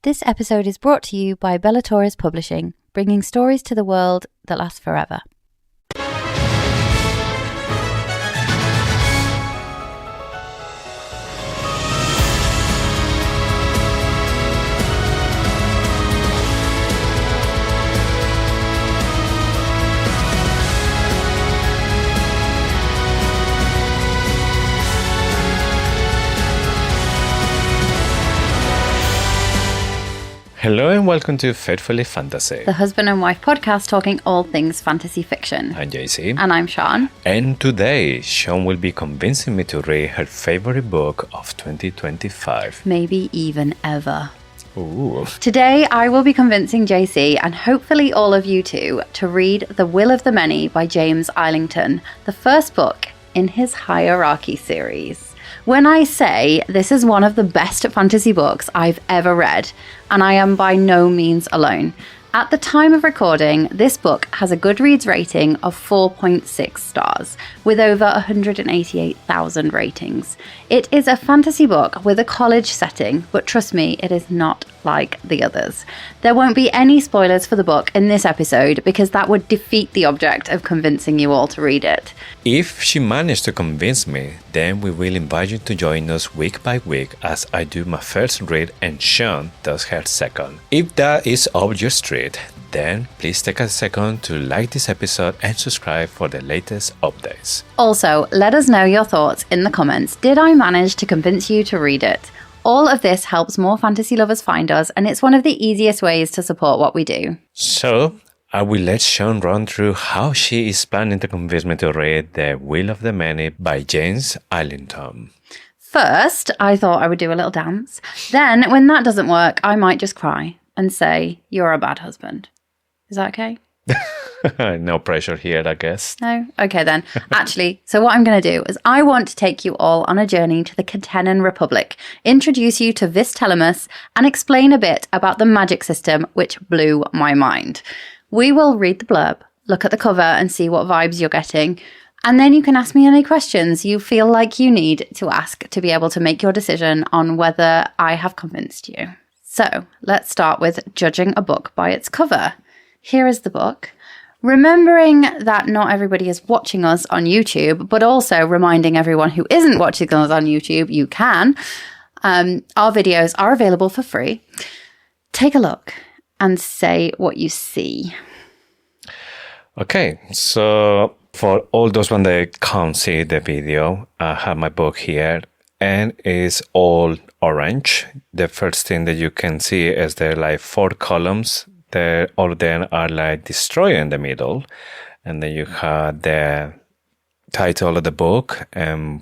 This episode is brought to you by Bellatoris Publishing, bringing stories to the world that last forever. Hello and welcome to Faithfully Fantasy, The husband and wife podcast talking all things fantasy fiction. I'm JC. And I'm Sian. And today, Sean will be convincing me to read her favorite book of 2025. Maybe even ever. Ooh. Today, I will be convincing JC, and hopefully all of you too, to read The Will of the Many by James Islington, the first book in his Hierarchy series. When I say this is one of the best fantasy books I've ever read, and I am by no means alone. At the time of recording, this book has a Goodreads rating of 4.6 stars, with over 188,000 ratings. It is a fantasy book with a college setting, but trust me, it is not like the others. There won't be any spoilers for the book in this episode because that would defeat the object of convincing you all to read it. If she managed to convince me, then we will invite you to join us week by week as I do my first read and Sean does her second. If that is up your street, then please take a second to like this episode and subscribe for the latest updates. Also, let us know your thoughts in the comments. Did I manage to convince you to read it? All of this helps more fantasy lovers find us, and it's one of the easiest ways to support what we do. So, I will let Sean run through how she is planning to convince me to read The Will of the Many by James Islington. First, I thought I would do a little dance. Then, when that doesn't work, I might just cry and say, "You're a bad husband." Is that okay? No pressure here, I guess. No? Okay then. Actually, so what I'm going to do is I want to take you all on a journey to the Katenan Republic, introduce you to Vis Telemus, and explain a bit about the magic system which blew my mind. We will read the blurb, look at the cover and see what vibes you're getting, and then you can ask me any questions you feel like you need to ask to be able to make your decision on whether I have convinced you. So, let's start with judging a book by its cover. Here is the book. Remembering that not everybody is watching us on YouTube, but also reminding everyone who isn't watching us on YouTube, you can. Our videos are available for free. Take a look and say what you see. Okay, so for all those ones that can't see the video, I have my book here and it's all orange. The first thing that you can see is there are like 4 columns. All of them are like destroyer in the middle. And then you have the title of the book and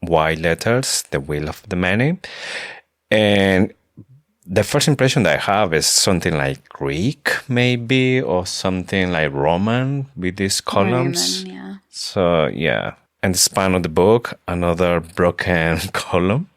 white letters, The Will of the Many. And the first impression that I have is something like Greek, maybe, or something like Roman with these columns. Roman, yeah. So, yeah. And the span of the book, another broken column.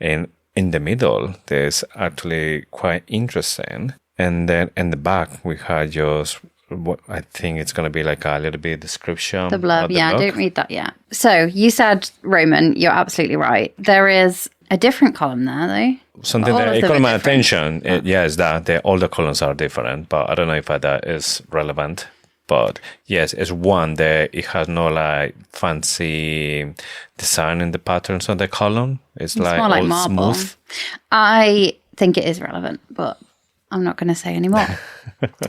And in the middle, there's actually quite interesting. And then in the back, we had just what I think it's going to be like a little bit description. The blurb, of the yeah, book. don't read that yet. So you said Roman, you're absolutely right. There is a different column there, though. Something All that of it them caught are my different. attention. Yes, that all the columns are different, but I don't know if that is relevant. But yes, it's one that it has no like fancy design in the patterns of the column. It's like more like all marble. smooth. I think it is relevant, but I'm not going to say any more.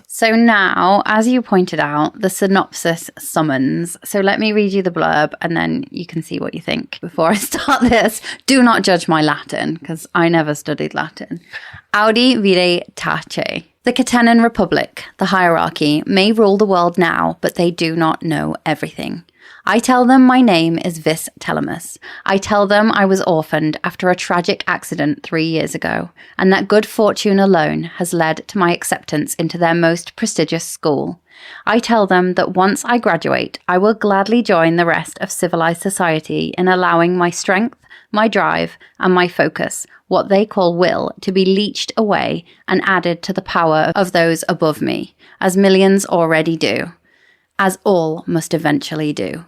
So now, as you pointed out, the synopsis summons. So let me read you the blurb and then you can see what you think. Before I start this, do not judge my Latin because I never studied Latin. Audi vire tace. The Katenan Republic, the hierarchy, may rule the world now, but they do not know everything. I tell them my name is Vis Telemus. I tell them I was orphaned after a tragic accident 3 years ago, and that good fortune alone has led to my acceptance into their most prestigious school. I tell them that once I graduate, I will gladly join the rest of civilized society in allowing my strength, my drive, and my focus, what they call will, to be leached away and added to the power of those above me, as millions already do, as all must eventually do.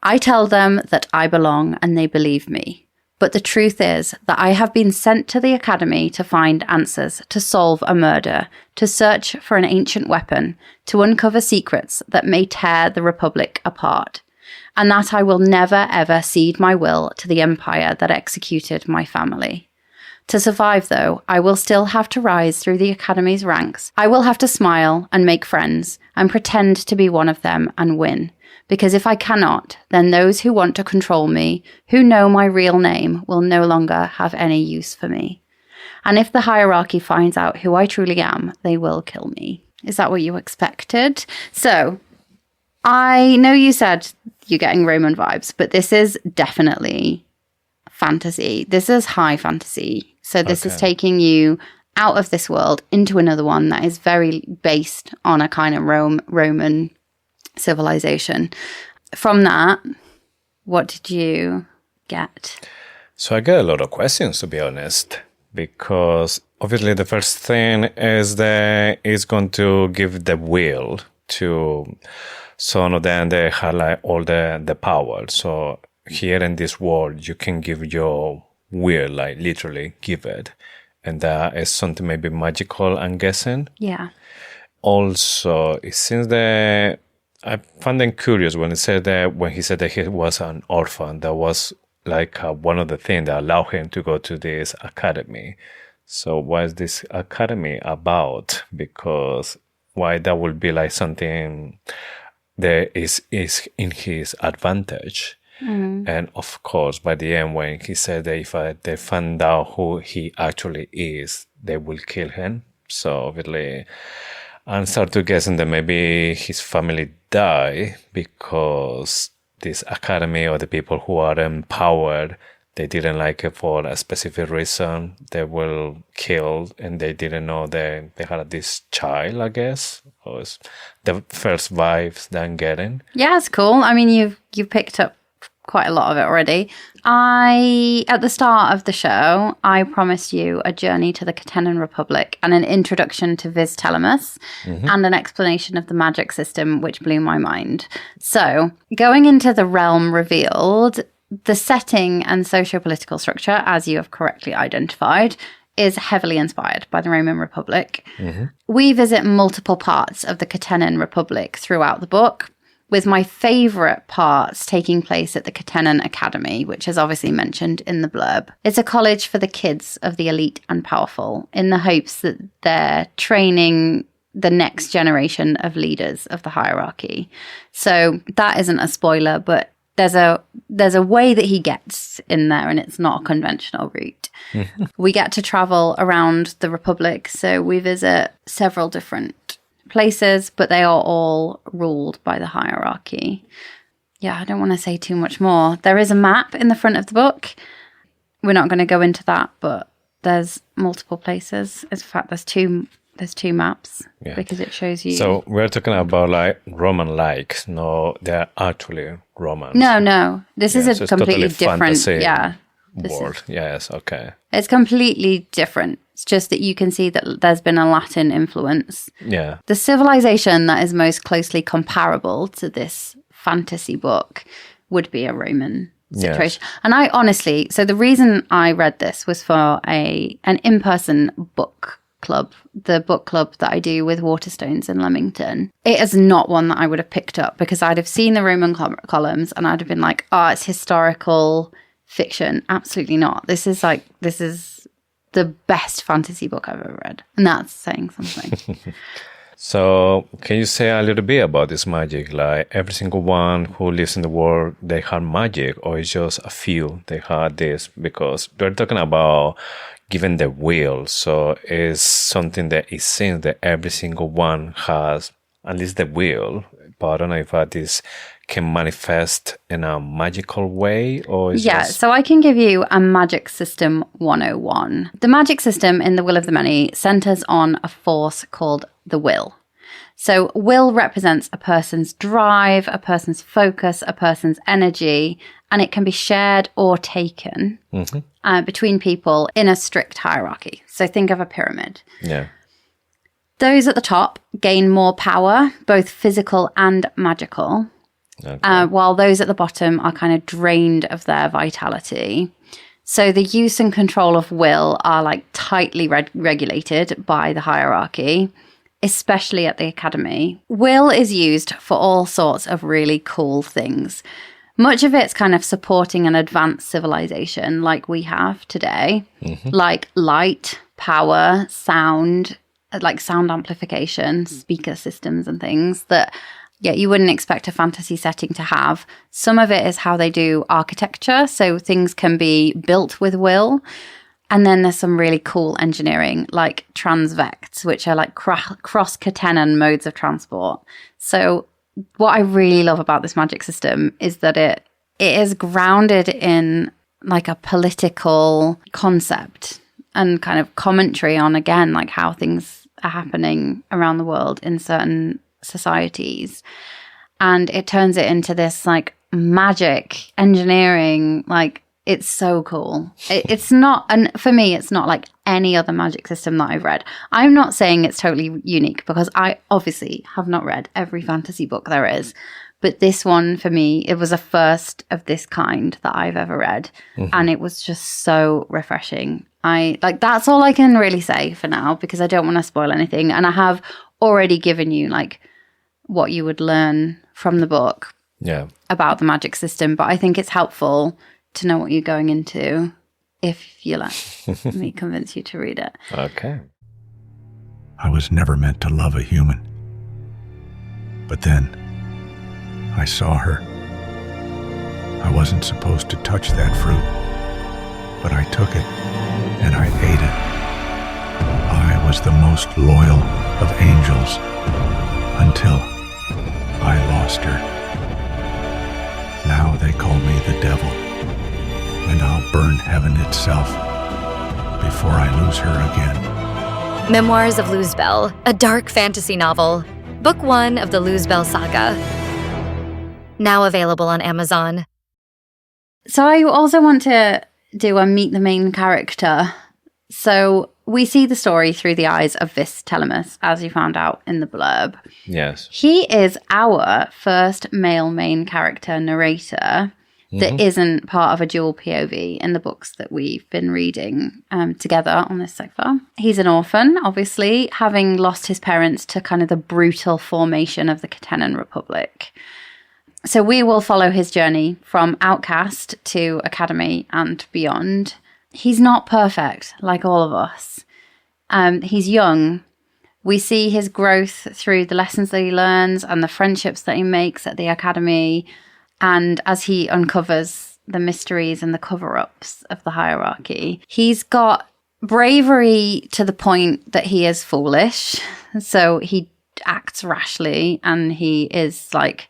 I tell them that I belong and they believe me. But the truth is that I have been sent to the academy to find answers, to solve a murder, to search for an ancient weapon, to uncover secrets that may tear the Republic apart, and that I will never ever cede my will to the empire that executed my family. To survive, though, I will still have to rise through the academy's ranks. I will have to smile and make friends and pretend to be one of them and win. Because if I cannot, then those who want to control me, who know my real name, will no longer have any use for me. And if the hierarchy finds out who I truly am, they will kill me. Is that what you expected? So, I know you said you're getting Roman vibes, but this is definitely fantasy. This is high fantasy. So this is taking you out of this world into another one that is very based on a kind of Roman civilization. From that, what did you get? So I get a lot of questions, to be honest, because obviously the first thing is that it's going to give the will to some of them. They have like all the power. So here in this world, you can give your will, like literally give it. And that is something maybe magical, I'm guessing. Yeah. Also, it seems that I found them curious when he said that he was an orphan. That was like one of the things that allowed him to go to this academy. So what is this academy about? Because why that would be like something that is in his advantage. Mm. And of course, by the end, when he said that if they find out who he actually is, they will kill him. So obviously, I start to guessing that maybe his family die because this academy or the people who are empowered, they didn't like it for a specific reason. They will kill, and they didn't know they had this child, I guess. Or it's the first vibes that I'm getting. Yeah, it's cool. I mean, you've picked up quite a lot of it already. At the start of the show, I promised you a journey to the Catenan Republic and an introduction to Viz Telemus and an explanation of the magic system, which blew my mind. So, going into the realm revealed, the setting and socio-political structure, as you have correctly identified, is heavily inspired by the Roman Republic. We visit multiple parts of the Catenan Republic throughout the book, with my favourite parts taking place at the Catenan Academy, which is obviously mentioned in the blurb. It's a college for the kids of the elite and powerful, in the hopes that they're training the next generation of leaders of the hierarchy. So that isn't a spoiler, but there's a way that he gets in there, and it's not a conventional route. We get to travel around the Republic, so we visit several different places, but they are all ruled by the hierarchy. Yeah, I don't want to say too much more. There is a map in the front of the book. We're not going to go into that, but there's multiple places. In fact, there's two maps because it shows you. So we're talking about like Roman-like. No, they're actually Romans. No. This is a completely totally different. World. Yes. Okay. It's completely different. It's just that you can see that there's been a Latin influence. Yeah. The civilization that is most closely comparable to this fantasy book would be a Roman situation. Yes. And I honestly, so the reason I read this was for an in-person book club, the book club that I do with Waterstones in Leamington. It is not one that I would have picked up because I'd have seen the Roman columns and I'd have been like, oh, it's historical fiction. Absolutely not. This is the best fantasy book I've ever read. And that's saying something. So can you say a little bit about this magic? Like every single one who lives in the world, they have magic, or it's just a few they had this? Because they're talking about giving the will. So it's something that it seems that every single one has at least the will. But I don't know if this can manifest in a magical way, or so I can give you a magic system 101. The magic system in the Will of the Many centers on a force called the will. So will represents a person's drive, a person's focus, a person's energy, and it can be shared or taken between people in a strict hierarchy. So think of a pyramid. Yeah. Those at the top gain more power, both physical and magical. Okay. While those at the bottom are kind of drained of their vitality. So the use and control of will are like tightly regulated by the hierarchy, especially at the academy. Will is used for all sorts of really cool things. Much of it's kind of supporting an advanced civilization like we have today, like light, power, sound, like sound amplification, speaker systems and things that you wouldn't expect a fantasy setting to have. Some of it is how they do architecture, so things can be built with will. And then there's some really cool engineering, like transvects, which are like cross-catenan modes of transport. So what I really love about this magic system is that it is grounded in like a political concept and kind of commentary on, again, like how things are happening around the world in certain societies. And it turns it into this like magic engineering, like it's so cool. It's not, and for me, it's not like any other magic system that I've read. I'm not saying it's totally unique because I obviously have not read every fantasy book there is. But this one, for me, it was a first of this kind that I've ever read. And it was just so refreshing. That's all I can really say for now because I don't want to spoil anything. And I have already given you like what you would learn from the book about the magic system. But I think it's helpful to know what you're going into if you let me convince you to read it. Okay. I was never meant to love a human. But then I saw her. I wasn't supposed to touch that fruit, but I took it and I ate it. I was the most loyal of angels until I lost her. Now they call me the devil, and I'll burn heaven itself before I lose her again. Memoirs of Luzbel, a dark fantasy novel. Book 1 of the Luzbel saga. Now available on Amazon. So I also want to do a meet the main character. So we see the story through the eyes of Vis Telemus, as you found out in the blurb. Yes. He is our first male main character narrator that isn't part of a dual POV in the books that we've been reading together on this so far. He's an orphan, obviously, having lost his parents to kind of the brutal formation of the Catenan Republic. So we will follow his journey from outcast to academy and beyond. He's not perfect, like all of us. He's young. We see his growth through the lessons that he learns and the friendships that he makes at the academy, and as he uncovers the mysteries and the cover-ups of the hierarchy. He's got bravery to the point that he is foolish. So he acts rashly and he is like,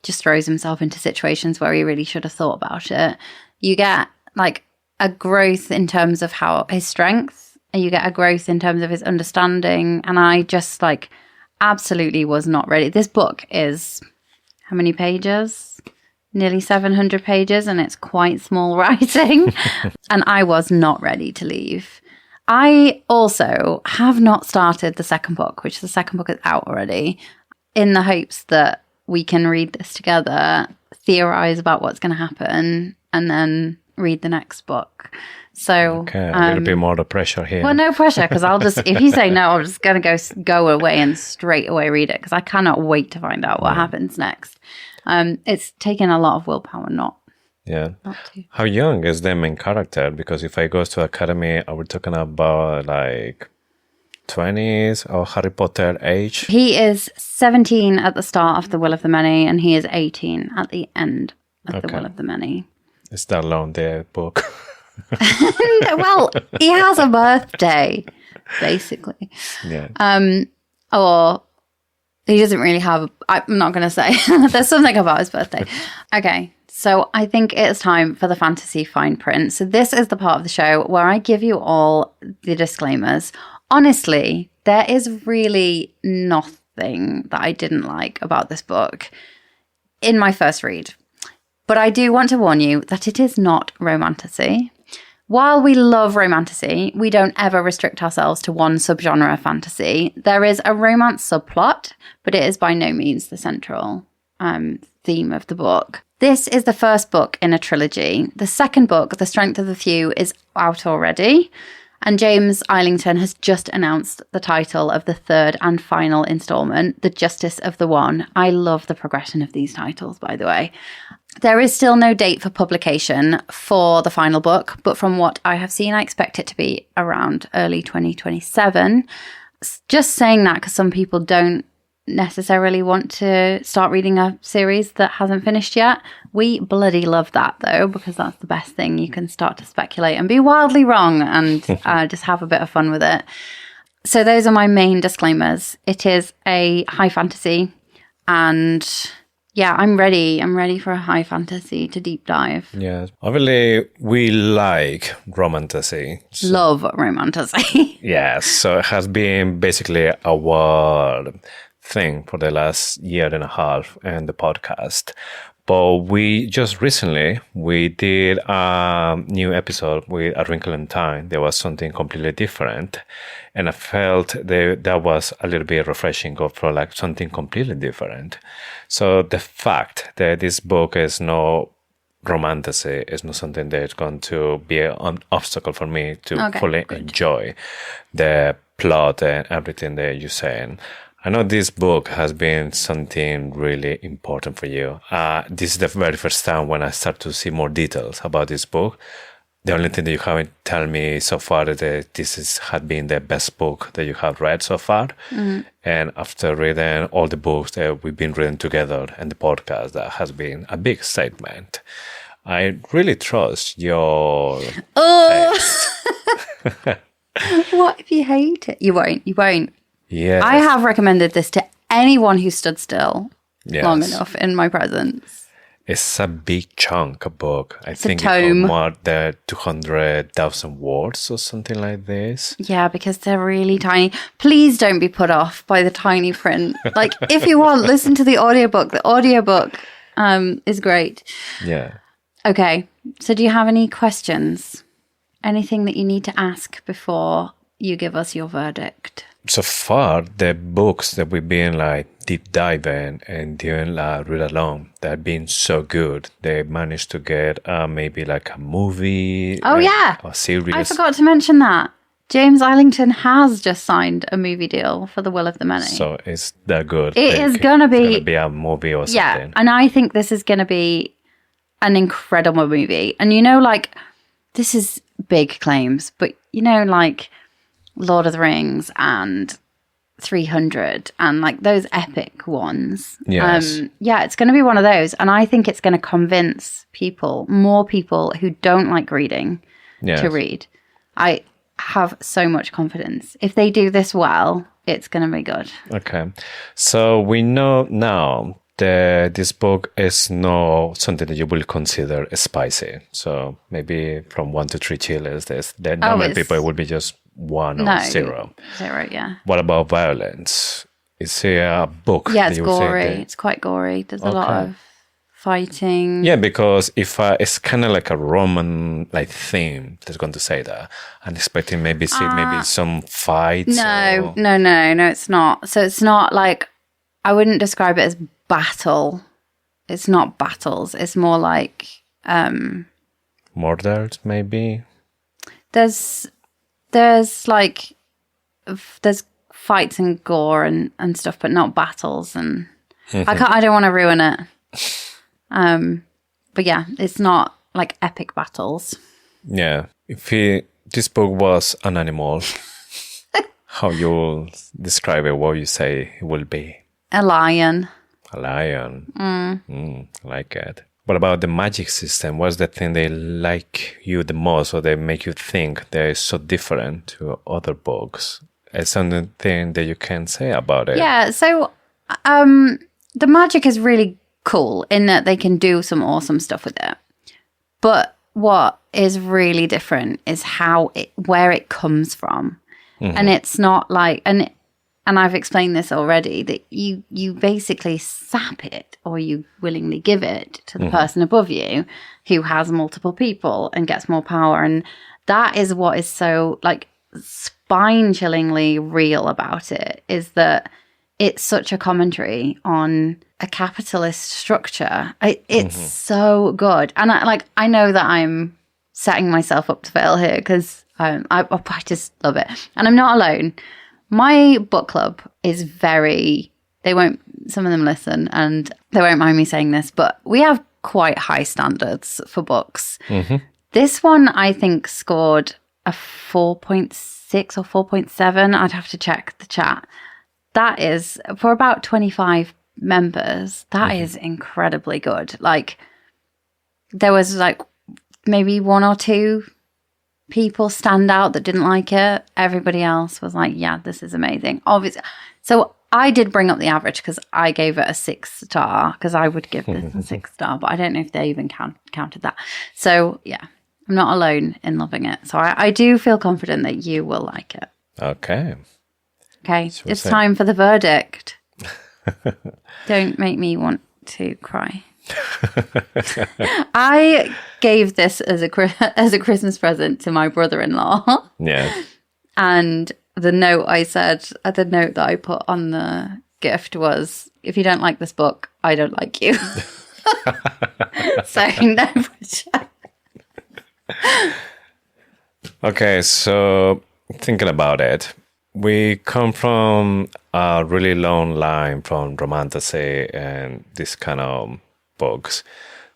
just throws himself into situations where he really should have thought about it. You get like a growth in terms of how his strength, and you get a growth in terms of his understanding. And I just like absolutely was not ready. This book is how many pages? Nearly 700 pages, and it's quite small writing. And I was not ready to leave. I also have not started the second book, which the second book is out already, in the hopes that we can read this together, theorize about what's going to happen, and then read the next book. So, okay, a little bit more the pressure here. Well, no pressure, because I'll just, if you say no, I'm just going to go away and straight away read it, because I cannot wait to find out what happens next. It's taken a lot of willpower, not to. How young is the main character? Because if I go to academy, are we talking about like 20s or Harry Potter age? He is 17 at the start of The Will of the Many, and he is 18 at the end of The Will of the Many. Is that long, the book? Well, he has a birthday, basically. Yeah. Or he doesn't really have, I'm not going to say. There's something about his birthday. Okay, so I think it's time for the fantasy fine print. So this is the part of the show where I give you all the disclaimers. Honestly, there is really nothing that I didn't like about this book in my first read. But I do want to warn you that it is not romantasy. While we love romantasy, we don't ever restrict ourselves to one subgenre of fantasy. There is a romance subplot, but it is by no means the central theme of the book. This is the first book in a trilogy. The second book, The Strength of the Few, is out already. And James Islington has just announced the title of the third and final installment, The Justice of the One. I love the progression of these titles, by the way. There is still no date for publication for the final book, but from what I have seen, I expect it to be around early 2027. Just saying that because some people don't necessarily want to start reading a series that hasn't finished yet. We bloody love that though, because that's the best thing. You can start to speculate and be wildly wrong and just have a bit of fun with it. So those are my main disclaimers. It is a high fantasy, and yeah, I'm ready for a high fantasy to deep dive. Yeah, obviously we like romantasy. Love romantasy. Yes, so it has been basically our thing for the last year and a half in the podcast. But we just recently, we did a new episode with A Wrinkle in Time. There was something completely different. And I felt that was a little bit refreshing for like something completely different. So the fact that this book is no romantasy is not something that's going to be an obstacle for me to fully enjoy the plot and everything that you're saying. I know this book has been something really important for you. This is the very first time when I start to see more details about this book. The only thing that you haven't told me so far is that has been the best book that you have read so far. Mm-hmm. And after reading all the books that we've been reading together and the podcast, that has been a big statement. I really trust your taste. What if you hate it? You won't. Yes. I have recommended this to anyone who stood still long enough in my presence. It's a big chunk of book. I think it's more than 200,000 words or something like this. Yeah, because they're really tiny. Please don't be put off by the tiny print. Like, if you want, listen to the audiobook. The audiobook is great. Yeah. Okay, so do you have any questions? Anything that you need to ask before you give us your verdict? So far, the books that we've been like deep diving and doing read along, they've been so good. They managed to get maybe like a movie. A series. I forgot to mention that. James Islington has just signed a movie deal for The Will of the Many. So it's that good. It is going to be a movie or something. Yeah, and I think this is going to be an incredible movie. And like, this is big claims, but like Lord of the Rings and 300 and like those epic ones. Yes. It's going to be one of those. And I think it's going to convince more people who don't like reading to read. I have so much confidence. If they do this well, it's going to be good. Okay. So we know now that this book is not something that you will consider spicy. So maybe from 1 to 3 chiles, the number of people would be just 1 or 0. 0, yeah. What about violence? Is it a book? Yeah, it's gory. It's quite gory. There's a lot of fighting. Yeah, because if it's kind of like a Roman theme that's going to say that, I'm expecting maybe some fights. No, it's not. So it's not like, I wouldn't describe it as battle. It's not battles. It's more like murders, maybe. There's fights and gore and stuff, but not battles. And I don't want to ruin it. But yeah, it's not like epic battles. Yeah. If this book was an animal, how you describe it, what you say it will be? A lion. A lion. I like it. What about the magic system? What's the thing they like you the most, or they make you think they're so different to other books? Is something that you can say about it? Yeah, so the magic is really cool in that they can do some awesome stuff with it. But what is really different is where it comes from. Mm-hmm. And it's not like, and I've explained this already, that you basically sap it, or you willingly give it to the person above you who has multiple people and gets more power. And that is what is so like spine-chillingly real about it, is that it's such a commentary on a capitalist structure. It's so good. And I know that I'm setting myself up to fail here because I just love it. And I'm not alone. My book club is some of them listen and they won't mind me saying this, but we have quite high standards for books. This one, I think, scored a 4.6 or 4.7. I'd have to check the chat. That is, for about 25 members, that is incredibly good. Like, there was like maybe one or two people stand out that didn't like it. Everybody else was like, yeah, this is amazing. Obviously. So I did bring up the average because I gave it a 6-star because I would give this a 6-star, but I don't know if they even counted that. So yeah, I'm not alone in loving it. So I do feel confident that you will like it. Okay. Okay, it's time for the verdict. Don't make me want to cry. I gave this as a Christmas present to my brother-in-law. Yeah. And the note that I put on the gift was, if you don't like this book, I don't like you. So no pressure. Okay, so thinking about it, we come from a really long line from romantasy and this kind of books.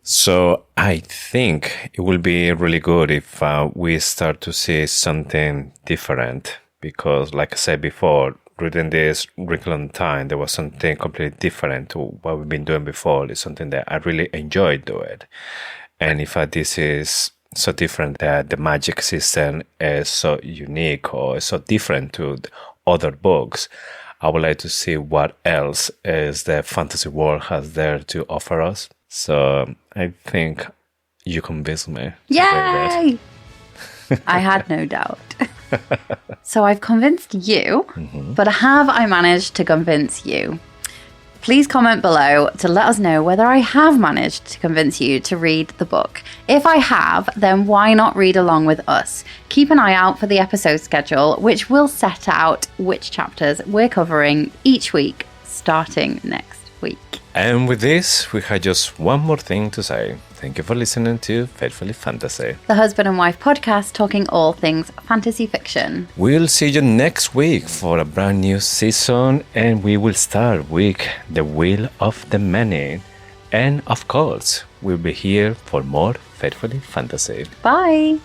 So I think it will be really good if we start to see something different. Because like I said before, reading this curriculum time, there was something completely different to what we've been doing before. It's something that I really enjoyed doing. And if this is so different that the magic system is so unique or so different to other books, I would like to see what else is the fantasy world has there to offer us. So I think you convinced me. Yay! I had no doubt. So I've convinced you, but have I managed to convince you? Please comment below to let us know whether I have managed to convince you to read the book. If I have, then why not read along with us? Keep an eye out for the episode schedule, which will set out which chapters we're covering each week, starting next week. And with this, we have just one more thing to say. Thank you for listening to Faithfully Fantasy, the husband and wife podcast talking all things fantasy fiction. We'll see you next week for a brand new season, and we will start with The Will of the Many. And of course, we'll be here for more Faithfully Fantasy. Bye!